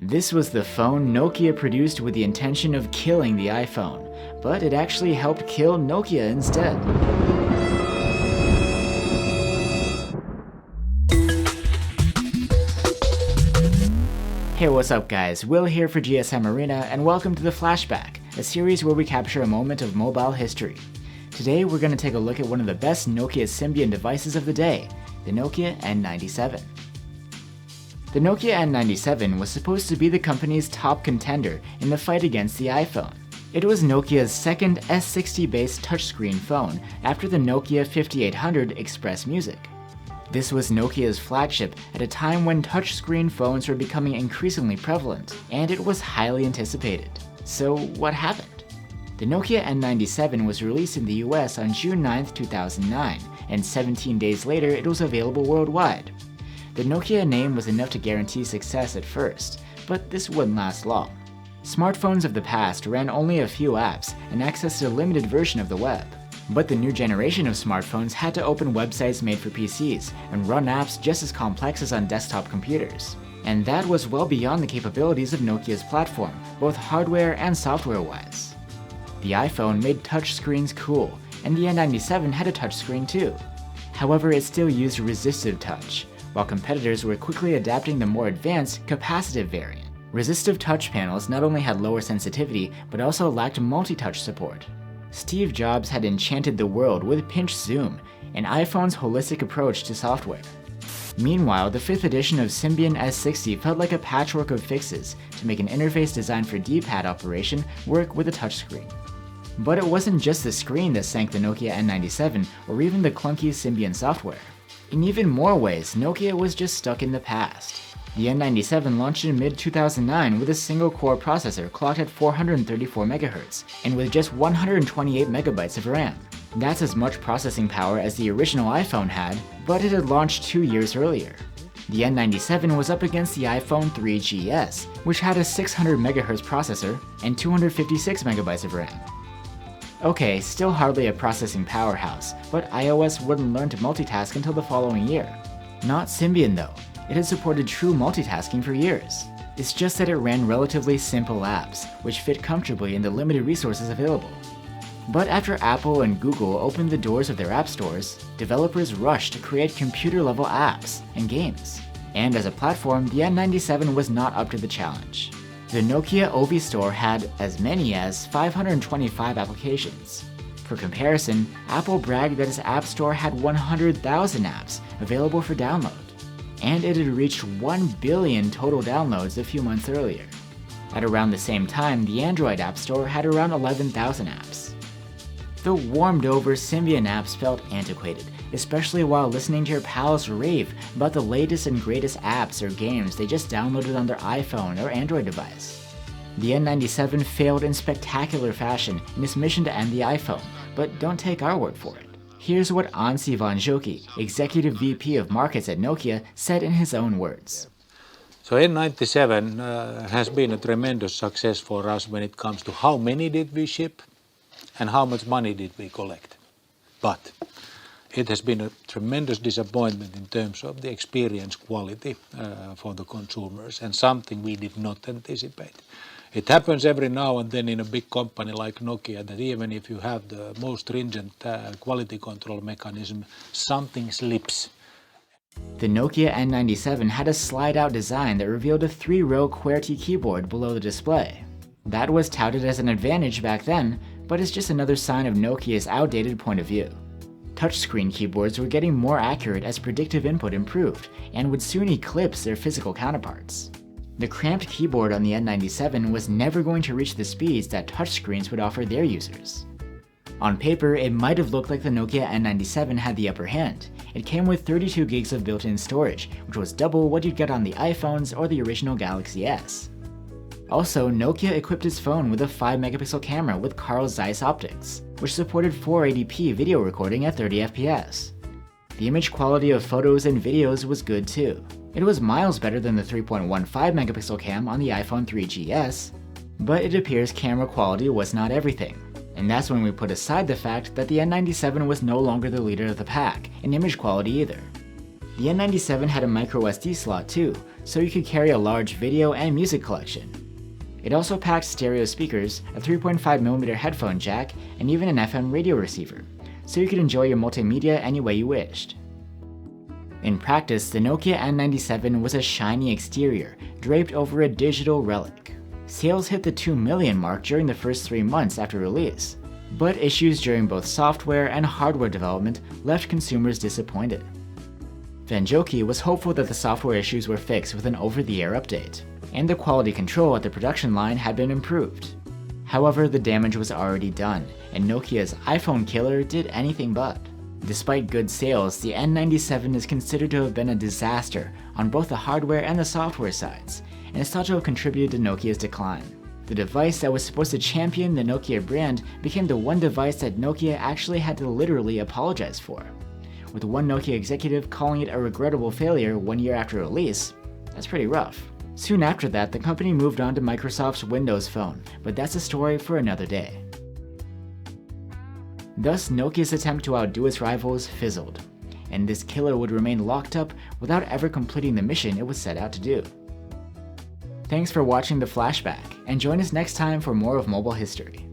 This was the phone Nokia produced with the intention of killing the iPhone, but it actually helped kill Nokia instead. Hey, what's up guys, Will here for GSM Arena, and welcome to the Flashback, a series where we capture a moment of mobile history. Today we're going to take a look at one of the best Nokia Symbian devices of the day, the Nokia N97. The Nokia N97 was supposed to be the company's top contender in the fight against the iPhone. It was Nokia's second S60-based touchscreen phone after the Nokia 5800 Express Music. This was Nokia's flagship at a time when touchscreen phones were becoming increasingly prevalent, and it was highly anticipated. So what happened? The Nokia N97 was released in the US on June 9, 2009, and 17 days later it was available worldwide. The Nokia name was enough to guarantee success at first, but this wouldn't last long. Smartphones of the past ran only a few apps and accessed a limited version of the web. But the new generation of smartphones had to open websites made for PCs and run apps just as complex as on desktop computers. And that was well beyond the capabilities of Nokia's platform, both hardware and software-wise. The iPhone made touchscreens cool, and the N97 had a touchscreen too. However, it still used resistive touch, while competitors were quickly adapting the more advanced capacitive variant. Resistive touch panels not only had lower sensitivity, but also lacked multi-touch support. Steve Jobs had enchanted the world with pinch zoom, an iPhone's holistic approach to software. Meanwhile, the 5th edition of Symbian S60 felt like a patchwork of fixes to make an interface designed for D-pad operation work with a touchscreen. But it wasn't just the screen that sank the Nokia N97 or even the clunky Symbian software. In even more ways, Nokia was just stuck in the past. The N97 launched in mid-2009 with a single-core processor clocked at 434 MHz, and with just 128 MB of RAM. That's as much processing power as the original iPhone had, but it had launched 2 years earlier. The N97 was up against the iPhone 3GS, which had a 600 MHz processor and 256 MB of RAM. Okay, still hardly a processing powerhouse, but iOS wouldn't learn to multitask until the following year. Not Symbian though. It had supported true multitasking for years. It's just that it ran relatively simple apps, which fit comfortably in the limited resources available. But after Apple and Google opened the doors of their app stores, developers rushed to create computer-level apps and games. And as a platform, the N97 was not up to the challenge. The Nokia OV Store had as many as 525 applications. For comparison, Apple bragged that its App Store had 100,000 apps available for download, and it had reached 1 billion total downloads a few months earlier. At around the same time, the Android App Store had around 11,000 apps. The warmed-over Symbian apps felt antiquated, especially while listening to your pals rave about the latest and greatest apps or games they just downloaded on their iPhone or Android device. The N97 failed in spectacular fashion in its mission to end the iPhone, but don't take our word for it. Here's what Anssi Vanjoki, Executive VP of Markets at Nokia, said in his own words. So N97 has been a tremendous success for us when it comes to how many did we ship and how much money did we collect. But it has been a tremendous disappointment in terms of the experience quality for the consumers, and something we did not anticipate. It happens every now and then in a big company like Nokia that even if you have the most stringent quality control mechanism, something slips. The Nokia N97 had a slide-out design that revealed a 3-row QWERTY keyboard below the display. That was touted as an advantage back then, but it's just another sign of Nokia's outdated point of view. Touchscreen keyboards were getting more accurate as predictive input improved, and would soon eclipse their physical counterparts. The cramped keyboard on the N97 was never going to reach the speeds that touchscreens would offer their users. On paper, it might have looked like the Nokia N97 had the upper hand. It came with 32 gigs of built-in storage, which was double what you'd get on the iPhones or the original Galaxy S. Also, Nokia equipped its phone with a 5-megapixel camera with Carl Zeiss optics, which supported 480p video recording at 30 FPS. The image quality of photos and videos was good too. It was miles better than the 3.15-megapixel cam on the iPhone 3GS, but it appears camera quality was not everything. And that's when we put aside the fact that the N97 was no longer the leader of the pack in image quality either. The N97 had a micro SD slot too, so you could carry a large video and music collection. It also packed stereo speakers, a 3.5mm headphone jack, and even an FM radio receiver, so you could enjoy your multimedia any way you wished. In practice, the Nokia N97 was a shiny exterior, draped over a digital relic. Sales hit the 2 million mark during the first 3 months after release, but issues during both software and hardware development left consumers disappointed. Van Joki was hopeful that the software issues were fixed with an over-the-air update, and the quality control at the production line had been improved. However, the damage was already done, and Nokia's iPhone killer did anything but. Despite good sales, the N97 is considered to have been a disaster on both the hardware and the software sides, and is thought to have contributed to Nokia's decline. The device that was supposed to champion the Nokia brand became the one device that Nokia actually had to literally apologize for, with one Nokia executive calling it a regrettable failure 1 year after release. That's pretty rough. Soon after that, the company moved on to Microsoft's Windows Phone, but that's a story for another day. Thus, Nokia's attempt to outdo its rivals fizzled, and this killer would remain locked up without ever completing the mission it was set out to do. Thanks for watching the Flashback, and join us next time for more of mobile history.